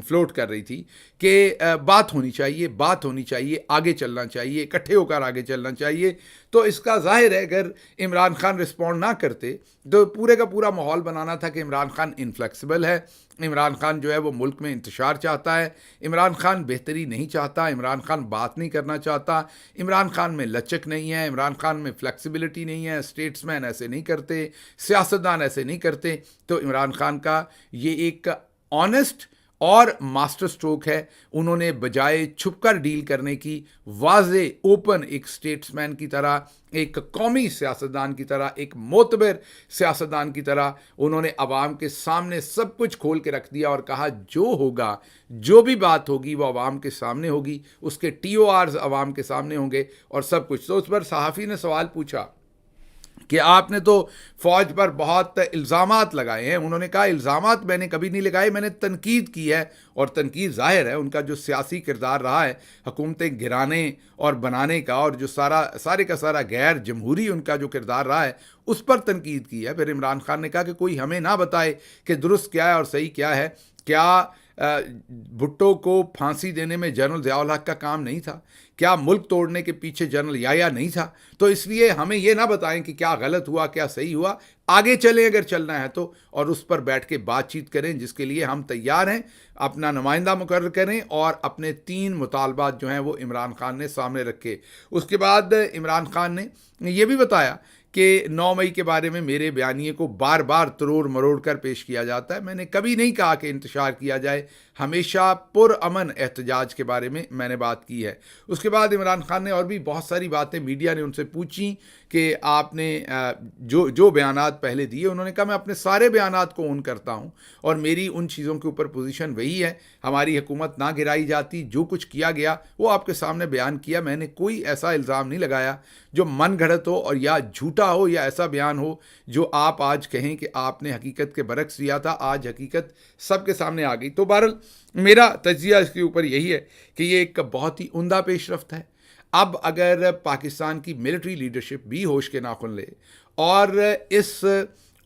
Float کر رہی تھی کہ بات ہونی چاہیے, آگے چلنا چاہیے, اکٹھے ہو کر آگے چلنا چاہیے. تو اس کا ظاہر ہے اگر عمران خان رسپونڈ نہ کرتے تو پورے کا پورا ماحول بنانا تھا کہ عمران خان انفلیکسیبل ہے, عمران خان جو ہے وہ ملک میں انتشار چاہتا ہے, عمران خان بہتری نہیں چاہتا, عمران خان بات نہیں کرنا چاہتا, عمران خان میں لچک نہیں ہے, عمران خان میں فلیکسیبلٹی نہیں ہے, اسٹیٹس مین ایسے نہیں کرتے, سیاستدان ایسے نہیں کرتے. تو عمران خان کا یہ ایک آنیسٹ اور ماسٹر سٹروک ہے. انہوں نے بجائے چھپ کر ڈیل کرنے کی, واضح اوپن ایک اسٹیٹس مین کی طرح, ایک قومی سیاستدان کی طرح, ایک معتبر سیاستدان کی طرح انہوں نے عوام کے سامنے سب کچھ کھول کے رکھ دیا اور کہا جو ہوگا, جو بھی بات ہوگی وہ عوام کے سامنے ہوگی, اس کے ٹی او آرز عوام کے سامنے ہوں گے اور سب کچھ. تو اس پر صحافی نے سوال پوچھا کہ آپ نے تو فوج پر بہت الزامات لگائے ہیں. انہوں نے کہا الزامات میں نے کبھی نہیں لگائے, میں نے تنقید کی ہے, اور تنقید ظاہر ہے ان کا جو سیاسی کردار رہا ہے حکومتیں گرانے اور بنانے کا, اور جو سارے کا سارا غیر جمہوری ان کا جو کردار رہا ہے اس پر تنقید کی ہے. پھر عمران خان نے کہا کہ کوئی ہمیں نہ بتائے کہ درست کیا ہے اور صحیح کیا ہے. کیا بھٹو کو پھانسی دینے میں جنرل ضیاء الحق کا کام نہیں تھا؟ کیا ملک توڑنے کے پیچھے جنرل یحییٰ نہیں تھا؟ تو اس لیے ہمیں یہ نہ بتائیں کہ کیا غلط ہوا کیا صحیح ہوا, آگے چلیں اگر چلنا ہے تو, اور اس پر بیٹھ کے بات چیت کریں جس کے لیے ہم تیار ہیں. اپنا نمائندہ مقرر کریں اور اپنے 3 مطالبات جو ہیں وہ عمران خان نے سامنے رکھے. اس کے بعد عمران خان نے یہ بھی بتایا کہ 9 مئی کے بارے میں میرے بیانیے کو بار بار تروڑ مروڑ کر پیش کیا جاتا ہے. میں نے کبھی نہیں کہا کہ انتشار کیا جائے, ہمیشہ پرامن احتجاج کے بارے میں نے بات کی ہے. اس کے بعد عمران خان نے اور بھی بہت ساری باتیں, میڈیا نے ان سے پوچھیں کہ آپ نے جو بیانات پہلے دیے, انہوں نے کہا میں اپنے سارے بیانات کو اون کرتا ہوں اور میری ان چیزوں کے اوپر پوزیشن وہی ہے. ہماری حکومت نہ گرائی جاتی, جو کچھ کیا گیا وہ آپ کے سامنے بیان کیا. میں نے کوئی ایسا الزام نہیں لگایا جو من گھڑت ہو اور یا جھوٹا ہو یا ایسا بیان ہو جو آپ آج کہیں کہ آپ نے حقیقت کے برعکس دیا تھا. آج حقیقت سب کے سامنے آ گئی. تو بہرحال میرا تجزیہ اس کے اوپر یہی ہے کہ یہ ایک بہت ہی عمدہ پیش رفت ہے. اب اگر پاکستان کی ملٹری لیڈرشپ بھی ہوش کے ناخن لے اور اس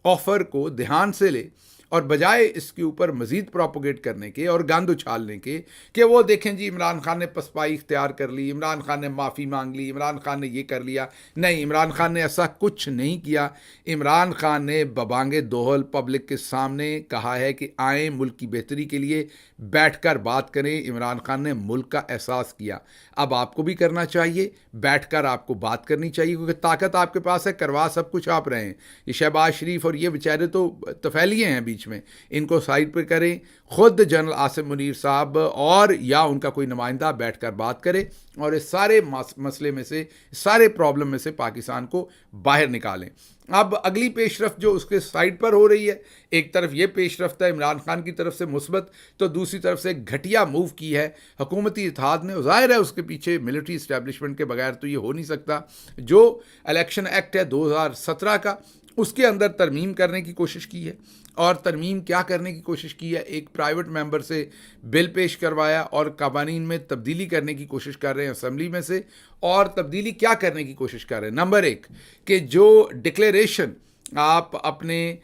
آفر کو دھیان سے لے, اور بجائے اس کے اوپر مزید پروپوگیٹ کرنے کے اور گند اچھالنے کے کہ وہ دیکھیں جی عمران خان نے پسپائی اختیار کر لی, عمران خان نے معافی مانگ لی, عمران خان نے یہ کر لیا. نہیں, عمران خان نے ایسا کچھ نہیں کیا. عمران خان نے ببانگ دوہل پبلک کے سامنے کہا ہے کہ آئیں ملک کی بہتری کے لیے بیٹھ کر بات کریں. عمران خان نے ملک کا احساس کیا. اب آپ کو بھی کرنا چاہیے, بیٹھ کر آپ کو بات کرنی چاہیے, کیونکہ طاقت آپ کے پاس ہے, کروا سب کچھ آپ رہے ہیں. یہ شہباز شریف اور یہ بیچارے تو تفیلیے ہیں بیچ میں, ان کو سائڈ پہ کریں. خود جنرل عاصم منیر صاحب اور یا ان کا کوئی نمائندہ بیٹھ کر بات کرے اور اس سارے مسئلے میں سے, سارے پرابلم میں سے پاکستان کو باہر نکالیں. اب اگلی پیش رفت جو اس کے سائڈ پر ہو رہی ہے, ایک طرف یہ پیش رفت ہے عمران خان کی طرف سے مثبت, تو دوسری طرف سے گھٹیا موو کی ہے حکومتی اتحاد نے. ظاہر ہے اس کے پیچھے ملٹری اسٹیبلشمنٹ کے بغیر تو یہ ہو نہیں سکتا. جو الیکشن ایکٹ ہے 2017 کا, اس کے اندر ترمیم کرنے کی کوشش کی ہے, اور ترمیم کیا کرنے کی کوشش کی ہے, ایک پرائیویٹ ممبر سے بل پیش کروایا اور قوانین میں تبدیلی کرنے کی کوشش کر رہے ہیں اسمبلی میں سے. اور تبدیلی کیا کرنے کی کوشش کر رہے ہیں, نمبر 1 کہ جو ڈکلیریشن آپ اپنے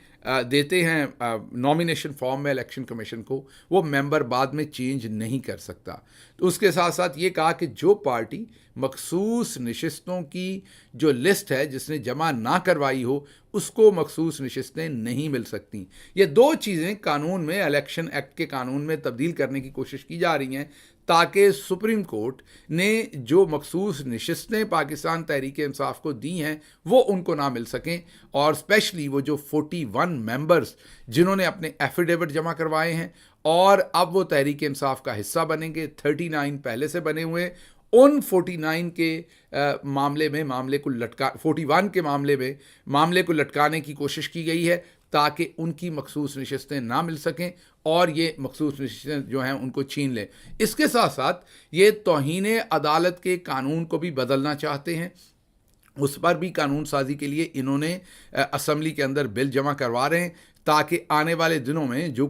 دیتے ہیں نامینیشن فارم میں الیکشن کمیشن کو, وہ ممبر بعد میں چینج نہیں کر سکتا. تو اس کے ساتھ ساتھ یہ کہا کہ جو پارٹی مخصوص نشستوں کی جو لسٹ ہے جس نے جمع نہ کروائی ہو, اس کو مخصوص نشستیں نہیں مل سکتی. یہ 2 چیزیں قانون میں, الیکشن ایکٹ کے قانون میں تبدیل کرنے کی کوشش کی جا رہی ہیں تاکہ سپریم کورٹ نے جو مخصوص نشستیں پاکستان تحریک انصاف کو دی ہیں وہ ان کو نہ مل سکیں. اور اسپیشلی وہ جو 41 ممبرز جنہوں نے اپنے ایفیڈیوٹ جمع کروائے ہیں اور اب وہ تحریک انصاف کا حصہ بنیں گے, 39 پہلے سے بنے ہوئے, ان 49 کے معاملے میں 41 کے معاملے کو لٹکانے کی کوشش کی گئی ہے تاکہ ان کی مخصوص نشستیں نہ مل سکیں اور یہ مخصوص نشستیں جو ہیں ان کو چھین لیں. اس کے ساتھ ساتھ یہ توہین عدالت کے قانون کو بھی بدلنا چاہتے ہیں. اس پر بھی قانون سازی کے لیے انہوں نے اسمبلی کے اندر بل جمع کروا رہے ہیں تاکہ آنے والے دنوں میں جو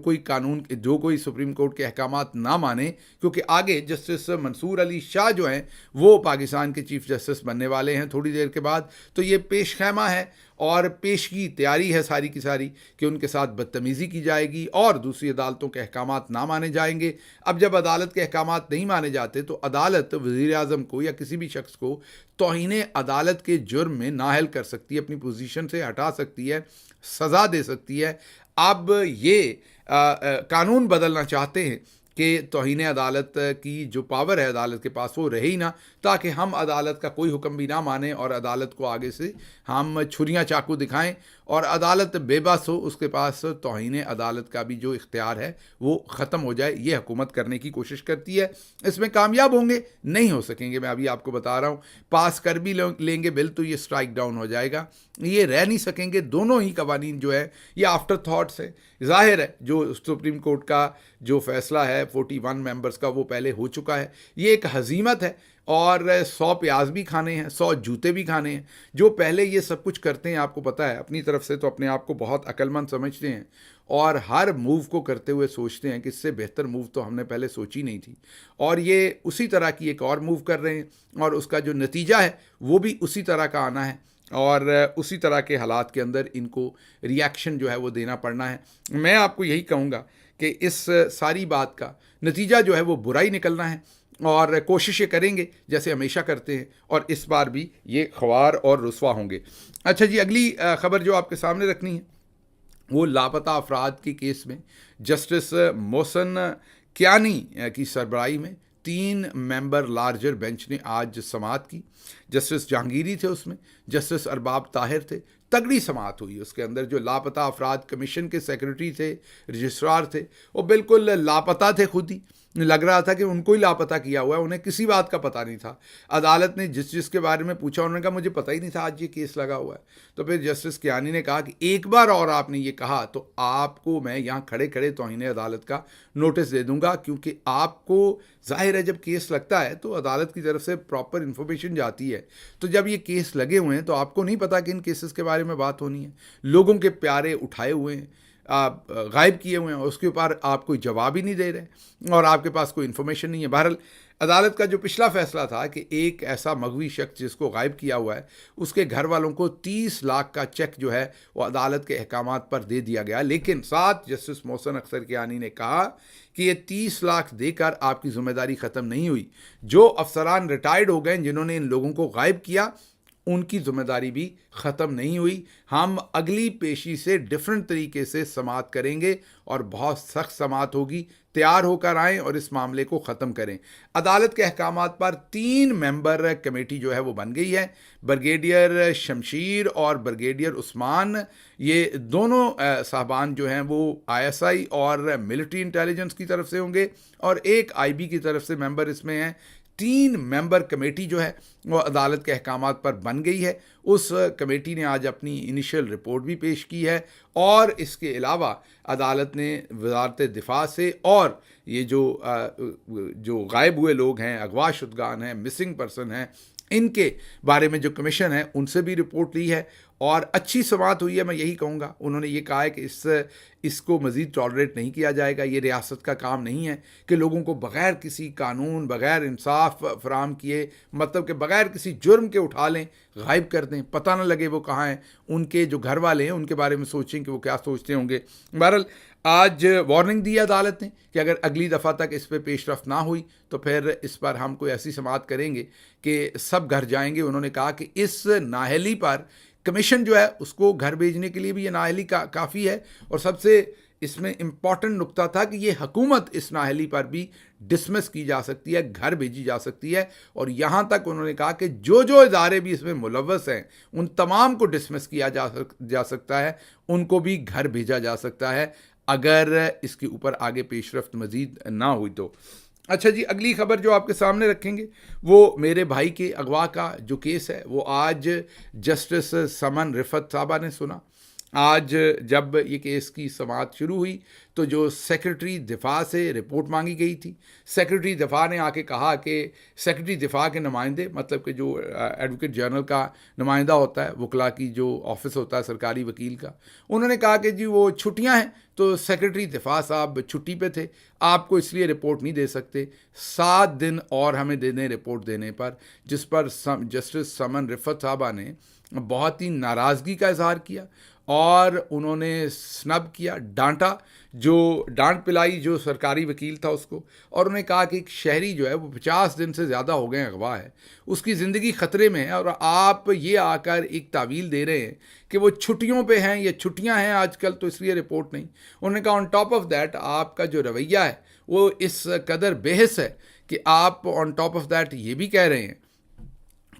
کوئی سپریم کورٹ کے احکامات نہ مانے، کیونکہ آگے جسٹس منصور علی شاہ جو ہیں وہ پاکستان کے چیف جسٹس بننے والے ہیں تھوڑی دیر کے بعد، تو یہ پیش خیمہ ہے اور پیشگی تیاری ہے ساری کی ساری کہ ان کے ساتھ بدتمیزی کی جائے گی اور دوسری عدالتوں کے احکامات نہ مانے جائیں گے۔ اب جب عدالت کے احکامات نہیں مانے جاتے تو عدالت وزیر اعظم کو یا کسی بھی شخص کو توہین عدالت کے جرم میں نااہل کر سکتی ہے، اپنی پوزیشن سے ہٹا سکتی ہے، سزا دے سکتی ہے۔ اب یہ قانون بدلنا چاہتے ہیں کہ توہین عدالت کی جو پاور ہے عدالت کے پاس وہ رہے ہی نہ، تاکہ ہم عدالت کا کوئی حکم بھی نہ مانیں اور عدالت کو آگے سے ہم چھریاں چاقو دکھائیں اور عدالت بے بس ہو، اس کے پاس توہین عدالت کا بھی جو اختیار ہے وہ ختم ہو جائے۔ یہ حکومت کرنے کی کوشش کرتی ہے۔ اس میں کامیاب ہوں گے؟ نہیں ہو سکیں گے، میں ابھی آپ کو بتا رہا ہوں۔ پاس کر بھی لیں گے بل تو یہ سٹرائک ڈاؤن ہو جائے گا، یہ رہ نہیں سکیں گے۔ دونوں ہی قوانین جو ہے یہ آفٹر تھاٹس ہے۔ ظاہر ہے جو سپریم کورٹ کا جو فیصلہ ہے 41 ممبرز کا وہ پہلے ہو چکا ہے، یہ ایک ہزیمت ہے اور 100 پیاز بھی کھانے ہیں، 100 جوتے بھی کھانے ہیں۔ جو پہلے یہ سب کچھ کرتے ہیں، آپ کو پتہ ہے اپنی طرف سے تو اپنے آپ کو بہت عقل مند سمجھتے ہیں اور ہر موو کو کرتے ہوئے سوچتے ہیں کہ اس سے بہتر موو تو ہم نے پہلے سوچی نہیں تھی، اور یہ اسی طرح کی ایک اور موو کر رہے ہیں اور اس کا جو نتیجہ ہے وہ بھی اسی طرح کا آنا ہے اور اسی طرح کے حالات کے اندر ان کو ریاکشن جو ہے وہ دینا پڑنا ہے۔ میں آپ کو یہی کہوں گا کہ اس ساری بات کا نتیجہ جو ہے وہ برا ہی نکلنا ہے اور کوششیں کریں گے جیسے ہمیشہ کرتے ہیں، اور اس بار بھی یہ خوار اور رسوا ہوں گے۔ اچھا جی، اگلی خبر جو آپ کے سامنے رکھنی ہے وہ لاپتہ افراد کے کیس میں جسٹس محسن کیانی کی سربراہی میں 3 ممبر لارجر بینچ نے آج سماعت کی۔ جسٹس جہانگیری تھے اس میں، جسٹس ارباب طاہر تھے۔ تگڑی سماعت ہوئی اس کے اندر۔ جو لاپتہ افراد کمیشن کے سیکرٹری تھے، رجسٹرار تھے، وہ بالکل لاپتہ تھے، خود ہی لگ رہا تھا کہ ان کو ہی لاپتہ کیا ہوا ہے، انہیں کسی بات کا پتہ نہیں تھا۔ عدالت نے جس کے بارے میں پوچھا انہوں نے کہا مجھے پتہ ہی نہیں تھا آج یہ کیس لگا ہوا ہے۔ تو پھر جسٹس کیانی نے کہا کہ ایک بار اور آپ نے یہ کہا تو آپ کو میں یہاں کھڑے کھڑے توہین عدالت کا نوٹس دے دوں گا، کیونکہ آپ کو ظاہر ہے جب کیس لگتا ہے تو عدالت کی طرف سے پراپر انفارمیشن جاتی ہے، تو جب یہ کیس لگے ہوئے ہیں تو آپ کو نہیں پتا کہ ان کیسز کے بارے میں بات ہونی ہے، لوگوں کے پیارے اٹھائے ہوئے ہیں، غائب کیے ہوئے ہیں، اور اس کے اوپر آپ کوئی جواب ہی نہیں دے رہے اور آپ کے پاس کوئی انفارمیشن نہیں ہے۔ بہرحال عدالت کا جو پچھلا فیصلہ تھا کہ ایک ایسا مغوی شخص جس کو غائب کیا ہوا ہے اس کے گھر والوں کو 30 لاکھ کا چیک جو ہے وہ عدالت کے احکامات پر دے دیا گیا، لیکن ساتھ جسٹس محسن اختر کیانی نے کہا کہ یہ 30 لاکھ دے کر آپ کی ذمہ داری ختم نہیں ہوئی۔ جو افسران ریٹائرڈ ہو گئے جنہوں نے ان لوگوں کو غائب کیا ان کی ذمہ داری بھی ختم نہیں ہوئی۔ ہم اگلی پیشی سے ڈیفرنٹ طریقے سے سماعت کریں گے اور بہت سخت سماعت ہوگی، تیار ہو کر آئیں اور اس معاملے کو ختم کریں۔ عدالت کے احکامات پر 3 ممبر کمیٹی جو ہے وہ بن گئی ہے۔ بریگیڈیئر شمشیر اور بریگیڈیئر عثمان، یہ دونوں صاحبان جو ہیں وہ ISI اور ملٹری انٹیلیجنس کی طرف سے ہوں گے اور ایک IB کی طرف سے ممبر اس میں ہیں۔ 3 ممبر کمیٹی جو ہے وہ عدالت کے احکامات پر بن گئی ہے۔ اس کمیٹی نے آج اپنی انیشل رپورٹ بھی پیش کی ہے، اور اس کے علاوہ عدالت نے وزارت دفاع سے اور یہ جو غائب ہوئے لوگ ہیں، اغوا شدگان ہیں، مسنگ پرسن ہیں، ان کے بارے میں جو کمیشن ہے ان سے بھی رپورٹ لی ہے اور اچھی سماعت ہوئی ہے۔ میں یہی کہوں گا، انہوں نے یہ کہا ہے کہ اس کو مزید ٹالریٹ نہیں کیا جائے گا۔ یہ ریاست کا کام نہیں ہے کہ لوگوں کو بغیر کسی قانون، بغیر انصاف فراہم کیے، مطلب کہ بغیر کسی جرم کے اٹھا لیں، غائب کر دیں، پتہ نہ لگے وہ کہاں ہیں۔ ان کے جو گھر والے ہیں ان کے بارے میں سوچیں کہ وہ کیا سوچتے ہوں گے۔ بہرحال آج وارننگ دی عدالت نے کہ اگر اگلی دفعہ تک اس پہ پیش رفت نہ ہوئی تو پھر اس پر ہم کوئی ایسی سماعت کریں گے کہ سب گھر جائیں گے۔ انہوں نے کہا کہ اس نااہلی پر کمیشن جو ہے اس کو گھر بھیجنے کے لیے بھی یہ نااہلی کافی ہے، اور سب سے اس میں امپورٹنٹ نقطہ تھا کہ یہ حکومت اس نااہلی پر بھی ڈسمس کی جا سکتی ہے، گھر بھیجی جا سکتی ہے، اور یہاں تک انہوں نے کہا کہ جو ادارے بھی اس میں ملوث ہیں ان تمام کو ڈسمس کیا جا سکتا ہے، ان کو بھی گھر بھیجا جا سکتا ہے اگر اس کے اوپر آگے پیش رفت مزید نہ ہوئی تو۔ اچھا جی، اگلی خبر جو آپ کے سامنے رکھیں گے وہ میرے بھائی کے اغوا کا جو کیس ہے وہ آج جسٹس سمن رفت صاحبہ نے سنا۔ آج جب یہ کیس کی سماعت شروع ہوئی تو جو سیکرٹری دفاع سے رپورٹ مانگی گئی تھی، سیکرٹری دفاع نے آ کے کہا کہ سیکرٹری دفاع کے نمائندے، مطلب کہ جو ایڈوکیٹ جنرل کا نمائندہ ہوتا ہے، وکلا کی جو آفس ہوتا ہے سرکاری وکیل کا، انہوں نے کہا کہ جی وہ چھٹیاں ہیں تو سیکرٹری دفاع صاحب چھٹی پہ تھے، آپ کو اس لیے رپورٹ نہیں دے سکتے، 7 دن اور ہمیں دے دیں رپورٹ دینے پر، جس پر جسٹس سمن رفت صاحبہ نے بہت ہی ناراضگی کا اظہار کیا اور انہوں نے سنب کیا، ڈانٹا، جو ڈانٹ پلائی جو سرکاری وکیل تھا اس کو، اور انہوں نے کہا کہ ایک شہری جو ہے وہ 50 دن سے زیادہ ہو گئے اغوا ہے، اس کی زندگی خطرے میں ہے، اور آپ یہ آ کر ایک تعویل دے رہے ہیں کہ وہ چھٹیوں پہ ہیں یا چھٹیاں ہیں آج کل تو اس لیے رپورٹ نہیں۔ انہوں نے کہا آن ٹاپ آف دیٹ آپ کا جو رویہ ہے وہ اس قدر بحث ہے کہ آپ آن ٹاپ آف دیٹ یہ بھی کہہ رہے ہیں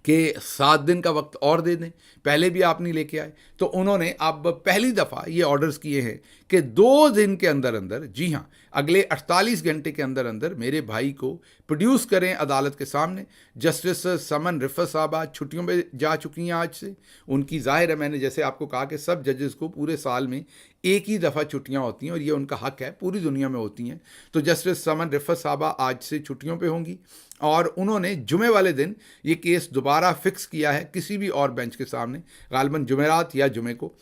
کہ 7 دن کا وقت اور دے دیں، پہلے بھی آپ نہیں لے کے آئے۔ تو انہوں نے اب پہلی دفعہ یہ آرڈرز کیے ہیں کہ 2 دن کے اندر اندر، جی ہاں اگلے 48 گھنٹے کے اندر اندر میرے بھائی کو پروڈیوس کریں عدالت کے سامنے۔ جسٹس سمن رفت صاحبہ چھٹیوں پہ جا چکی ہیں آج سے، ان کی ظاہر ہے، میں نے جیسے آپ کو کہا کہ سب ججز کو پورے سال میں ایک ہی دفعہ چھٹیاں ہوتی ہیں اور یہ ان کا حق ہے، پوری دنیا میں ہوتی ہیں۔ تو جسٹس سمن رفت صاحبہ آج سے چھٹیوں پہ ہوں گی، اور انہوں نے جمعے والے دن یہ کیس دوبارہ فکس کیا ہے کسی بھی اور بینچ کے سامنے، غالباً جمعرات یا جمعے کو۔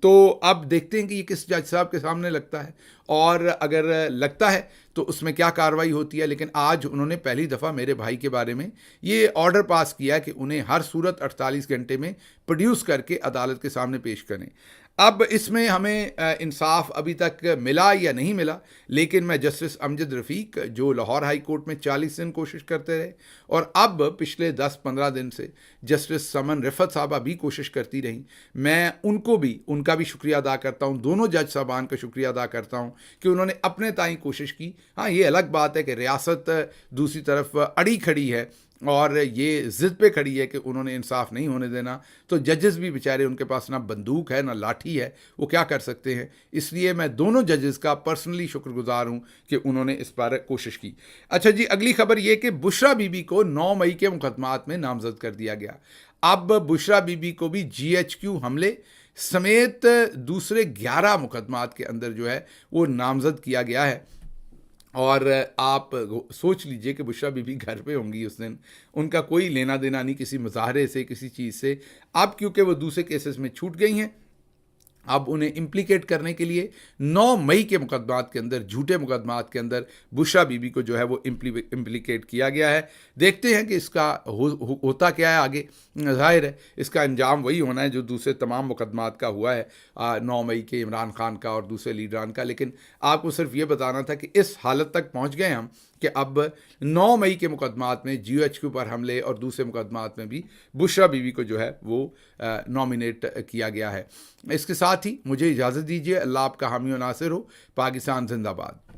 تو اب دیکھتے ہیں کہ یہ کس جج صاحب کے سامنے لگتا ہے، اور اگر لگتا ہے تو اس میں کیا کارروائی ہوتی ہے۔ لیکن آج انہوں نے پہلی دفعہ میرے بھائی کے بارے میں یہ آرڈر پاس کیا کہ انہیں ہر صورت 48 گھنٹے میں پروڈیوس کر کے عدالت کے سامنے پیش کریں۔ اب اس میں ہمیں انصاف ابھی تک ملا یا نہیں ملا، لیکن میں جسٹس امجد رفیق جو لاہور ہائی کورٹ میں 40 دن کوشش کرتے رہے، اور اب پچھلے 10-15 دن سے جسٹس سمن رفت صاحبہ بھی کوشش کرتی رہیں، میں ان کا بھی شکریہ ادا کرتا ہوں، دونوں جج صاحبان کا شکریہ ادا کرتا ہوں کہ انہوں نے اپنے تائیں کوشش کی۔ ہاں یہ الگ بات ہے کہ ریاست دوسری طرف اڑی کھڑی ہے اور یہ ضد پہ کھڑی ہے کہ انہوں نے انصاف نہیں ہونے دینا، تو ججز بھی بیچارے، ان کے پاس نہ بندوق ہے نہ لاٹھی ہے، وہ کیا کر سکتے ہیں۔ اس لیے میں دونوں ججز کا پرسنلی شکر گزار ہوں کہ انہوں نے اس پر کوشش کی۔ اچھا جی، اگلی خبر یہ کہ بشرا بی بی کو 9 مئی کے مقدمات میں نامزد کر دیا گیا۔ اب بشرا بی بی کو بھی GHQ حملے سمیت دوسرے 11 مقدمات کے اندر جو ہے وہ نامزد کیا گیا ہے، اور آپ سوچ لیجئے کہ بشرا بی بی گھر پہ ہوں گی اس دن، ان کا کوئی لینا دینا نہیں کسی مظاہرے سے، کسی چیز سے۔ اب کیونکہ وہ دوسرے کیسز میں چھوٹ گئی ہیں، اب انہیں امپلیکیٹ کرنے کے لیے 9 مئی کے مقدمات کے اندر، جھوٹے مقدمات کے اندر بشرا بی بی کو جو ہے وہ امپلیکیٹ کیا گیا ہے۔ دیکھتے ہیں کہ اس کا ہوتا کیا ہے آگے۔ ظاہر ہے اس کا انجام وہی ہونا ہے جو دوسرے تمام مقدمات کا ہوا ہے، 9 مئی کے عمران خان کا اور دوسرے لیڈران کا۔ لیکن آپ کو صرف یہ بتانا تھا کہ اس حالت تک پہنچ گئے ہم کہ اب 9 مئی کے مقدمات میں GHQ پر حملے اور دوسرے مقدمات میں بھی بشرا بی بی کو جو ہے وہ نامینیٹ کیا گیا ہے۔ اس کے ساتھ ہی مجھے اجازت دیجیے، اللہ آپ کا حامی و ناصر ہو۔ پاکستان زندہ باد۔